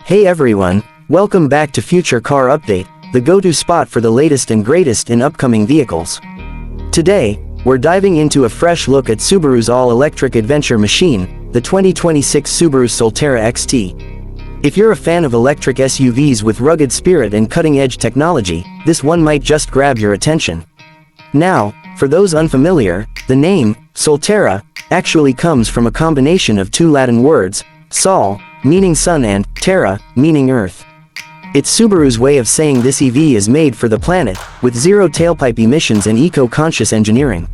Hey everyone, welcome back to Future Car Update, the go-to spot for the latest and greatest in upcoming vehicles. Today, we're diving into a fresh look at Subaru's all-electric adventure machine, the 2026 Subaru Solterra XT. If you're a fan of electric SUVs with rugged spirit and cutting-edge technology, this one might just grab your attention. Now, for those unfamiliar, the name, Solterra, actually comes from a combination of two Latin words, sol, meaning sun, and terra, meaning earth. It's Subaru's way of saying this EV is made for the planet, with zero tailpipe emissions and eco-conscious engineering.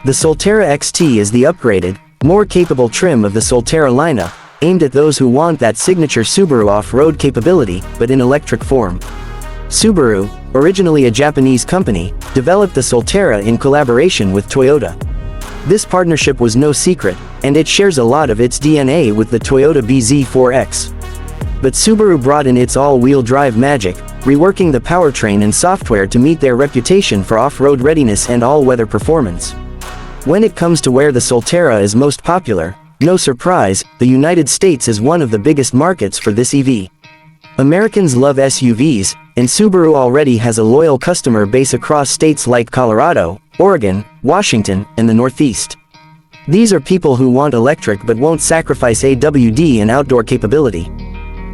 The Solterra XT is the upgraded, more capable trim of the Solterra lineup, aimed at those who want that signature Subaru off-road capability, but in electric form. Subaru, originally a Japanese company, developed the Solterra in collaboration with Toyota. This partnership was no secret, and it shares a lot of its DNA with the Toyota BZ4X. But Subaru brought in its all-wheel drive magic, reworking the powertrain and software to meet their reputation for off-road readiness and all-weather performance. When it comes to where the Solterra is most popular, no surprise, the United States is one of the biggest markets for this EV. Americans love SUVs, and Subaru already has a loyal customer base across states like Colorado, Oregon, Washington, and the Northeast. These are people who want electric but won't sacrifice AWD and outdoor capability.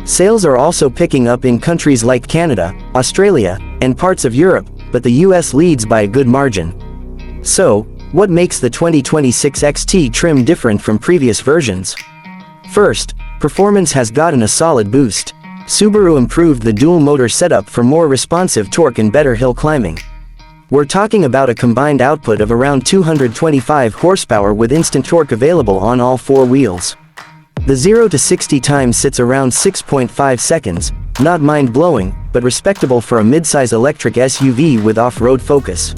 Sales are also picking up in countries like Canada, Australia, and parts of Europe, but the US leads by a good margin. So, what makes the 2026 XT trim different from previous versions? First, performance has gotten a solid boost. Subaru improved the dual-motor setup for more responsive torque and better hill climbing. We're talking about a combined output of around 225 horsepower with instant torque available on all four wheels. The 0 to 60 time sits around 6.5 seconds, not mind-blowing, but respectable for a mid-size electric SUV with off-road focus.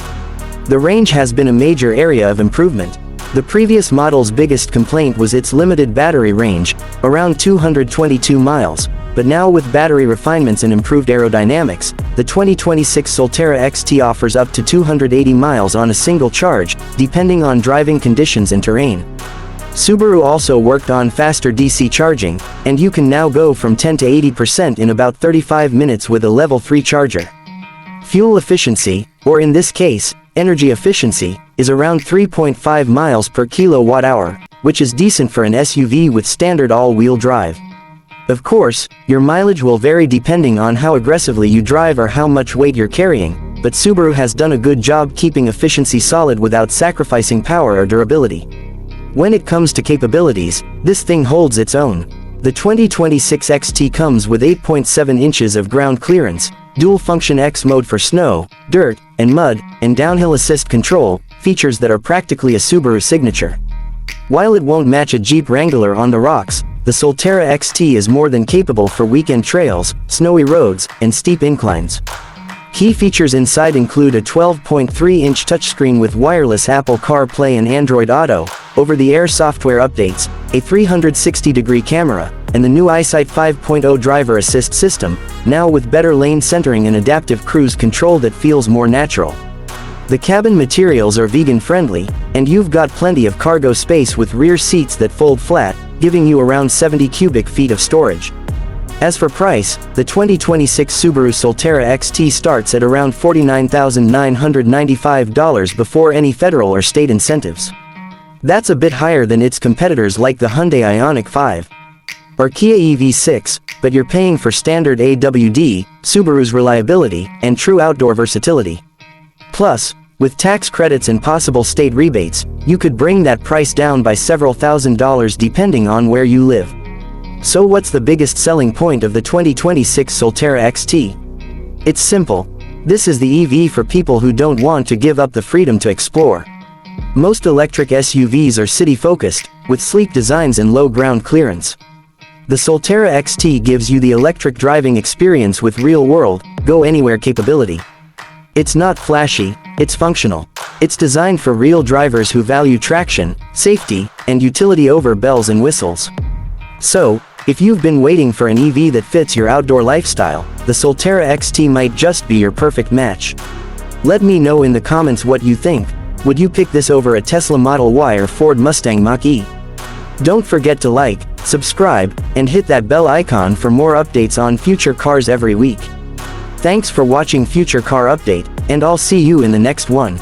The range has been a major area of improvement. The previous model's biggest complaint was its limited battery range, around 222 miles, but now with battery refinements and improved aerodynamics, the 2026 Solterra XT offers up to 280 miles on a single charge, depending on driving conditions and terrain. Subaru also worked on faster DC charging, and you can now go from 10 to 80% in about 35 minutes with a level 3 charger. Fuel efficiency, or in this case, energy efficiency, is around 3.5 miles per kilowatt-hour, which is decent for an SUV with standard all-wheel drive. Of course, your mileage will vary depending on how aggressively you drive or how much weight you're carrying, but Subaru has done a good job keeping efficiency solid without sacrificing power or durability. When it comes to capabilities, this thing holds its own. The 2026 XT comes with 8.7 inches of ground clearance, dual-function X mode for snow, dirt, and mud, and downhill assist control, features that are practically a Subaru signature. While it won't match a Jeep Wrangler on the rocks, the Solterra XT is more than capable for weekend trails, snowy roads, and steep inclines. Key features inside include a 12.3-inch touchscreen with wireless Apple CarPlay and Android Auto, over-the-air software updates, a 360-degree camera, and the new EyeSight 5.0 driver assist system, now with better lane centering and adaptive cruise control that feels more natural. The cabin materials are vegan-friendly, and you've got plenty of cargo space with rear seats that fold flat, giving you around 70 cubic feet of storage. As for price, the 2026 Subaru Solterra XT starts at around $49,995 before any federal or state incentives. That's a bit higher than its competitors like the Hyundai Ioniq 5 or Kia EV6, but you're paying for standard AWD, Subaru's reliability, and true outdoor versatility. Plus, with tax credits and possible state rebates, you could bring that price down by several $1,000s depending on where you live. So what's the biggest selling point of the 2026 Solterra XT? It's simple. This is the EV for people who don't want to give up the freedom to explore. Most electric SUVs are city-focused, with sleek designs and low ground clearance. The Solterra XT gives you the electric driving experience with real-world, go-anywhere capability. It's not flashy, it's functional. It's designed for real drivers who value traction, safety, and utility over bells and whistles. So, if you've been waiting for an EV that fits your outdoor lifestyle, the Solterra XT might just be your perfect match. Let me know in the comments what you think. Would you pick this over a Tesla Model Y or Ford Mustang Mach-E? Don't forget to like, subscribe, and hit that bell icon for more updates on future cars every week. Thanks for watching Future Car Update, and I'll see you in the next one.